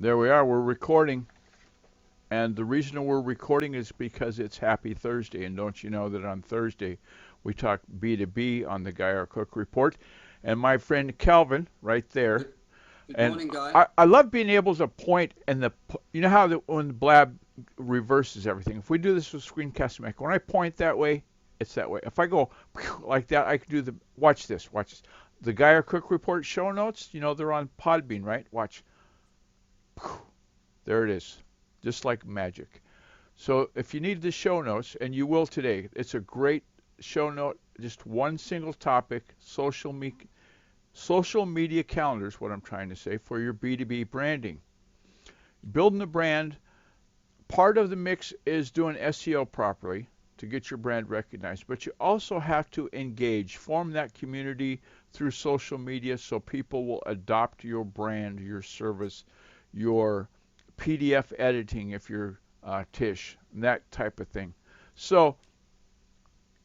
There we are. We're recording. And the reason we're recording is because it's Happy Thursday. And don't you know that on Thursday we talk B2B on the Guy Our Cook Report. And my friend Calvin, right there. Good, good And morning, Guy. I love being able to point and you know how when the blab reverses everything. If we do this with screencast, when I point that way, it's that way. If I go like that, I can do watch this, watch this. The Guy Our Cook Report show notes, they're on Podbean, right? Watch. There it is, just like magic. So if you need the show notes, and you will today, it's a great show note, just one single topic, social media calendars, what I'm trying to say, for your B2B branding. Building the brand, part of the mix is doing SEO properly to get your brand recognized, but you also have to engage, form that community through social media so people will adopt your brand, your service, your PDF editing if you're Tish, that type of thing. So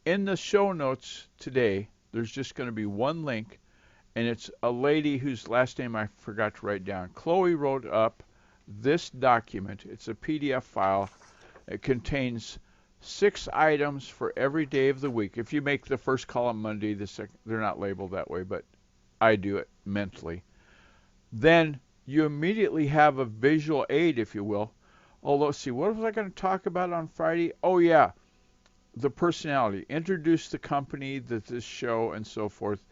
in the show notes today, there's just going to be one link, and it's a lady whose last name I forgot to write down. Chloe wrote up this document. It's a PDF file. It contains 6 items for every day of the week. If you make the first column Monday, the second, they're not labeled that way, but I do it mentally. Then you immediately have a visual aid, if you will. Oh, let's see, what was I going to talk about on Friday? Oh, yeah, the personality. Introduce the company, this show, and so forth.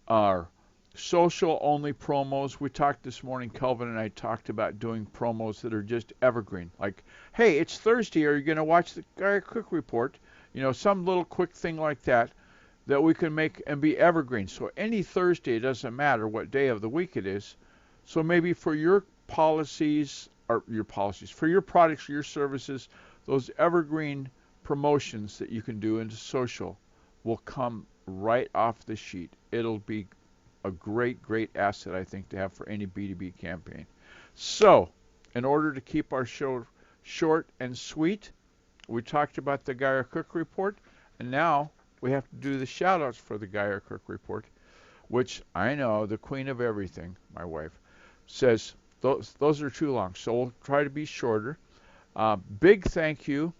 Our social-only promos. We talked this morning, Kelvin and I talked about doing promos that are just evergreen. Like, hey, it's Thursday. Are you going to watch the Guy Cook Report? Some little quick thing like that we can make and be evergreen. So any Thursday, it doesn't matter what day of the week it is. So maybe for your policies, for your products, your services, those evergreen promotions that you can do into social will come right off the sheet. It'll be a great, great asset, I think, to have for any B2B campaign. So, in order to keep our show short and sweet, we talked about the Guy Our Cook Report, and now we have to do the shout-outs for the Guy Our Cook Report, which I know, the queen of everything, my wife, says those are too long, so we'll try to be shorter. Big thank you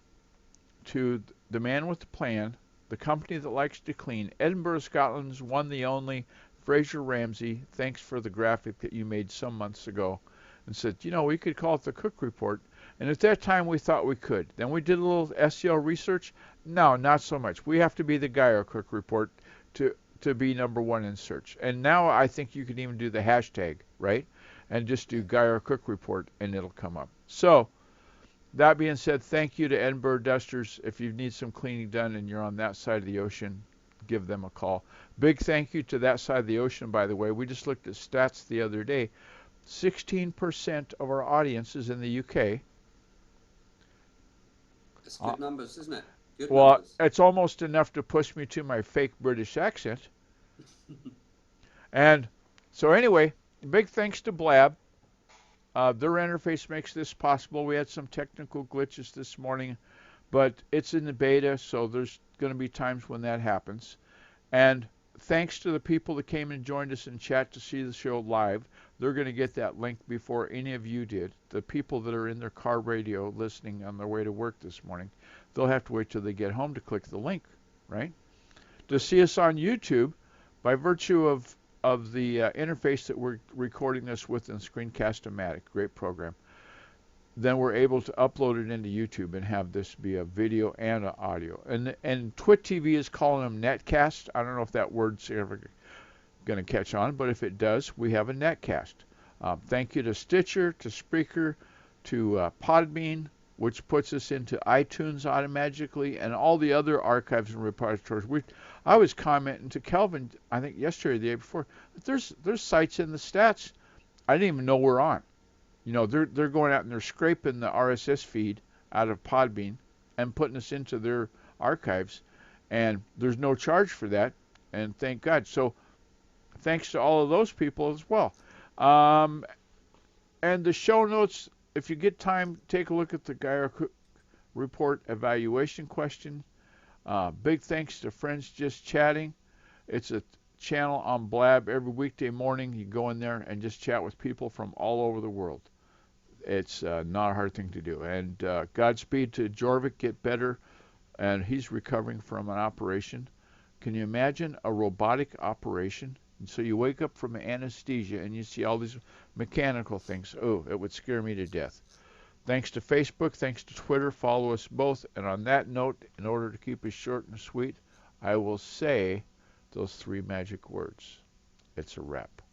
to the man with the plan, the company that likes to clean, Edinburgh, Scotland's one, the only, Fraser Ramsey. Thanks for the graphic that you made some months ago and said, we could call it the Cook Report. And at that time, we thought we could. Then we did a little SEO research. No, not so much. We have to be the Guy Our Cook Report to be number one in search. And now I think you can even do the hashtag, right? And just do Guy Our Cook Report, and it'll come up. So, that being said, thank you to Edinburgh Dusters. If you need some cleaning done and you're on that side of the ocean, give them a call. Big thank you to that side of the ocean, by the way. We just looked at stats the other day. 16% of our audience is in the UK. That's good numbers, isn't it? Good Well, numbers. it's almost enough to push me to my fake British accent. And so anyway, big thanks to Blab. Their interface makes this possible. We had some technical glitches this morning, but it's in the beta, so there's going to be times when that happens. And thanks to the people that came and joined us in chat to see the show live. They're going to get that link before any of you did. The people that are in their car radio listening on their way to work this morning, they'll have to wait till they get home to click the link, right? To see us on YouTube, by virtue of the interface that we're recording this with in Screencast-O-Matic, great program, then we're able to upload it into YouTube and have this be a video and an audio. And Twit TV is calling them netcast. I don't know if that word's ever going to catch on, but if it does, we have a netcast. Thank you to Stitcher, to Spreaker, to Podbean, which puts us into iTunes automatically, and all the other archives and repositories. I was commenting to Kelvin, I think yesterday or the day before, there's sites in the stats I didn't even know we're on. They're going out and they're scraping the RSS feed out of Podbean and putting us into their archives, and there's no charge for that, and thank God. So thanks to all of those people as well. And the show notes, if you get time, take a look at the Guy Our Cook Report evaluation question. Big thanks to Friends Just Chatting. It's a channel on Blab every weekday morning. You go in there and just chat with people from all over the world. It's not a hard thing to do. And Godspeed to Jorvik, get better. And he's recovering from an operation. Can you imagine a robotic operation? And so you wake up from anesthesia and you see all these mechanical things. Oh, it would scare me to death. Thanks to Facebook, thanks to Twitter, follow us both. And on that note, in order to keep it short and sweet, I will say those 3 magic words. It's a wrap.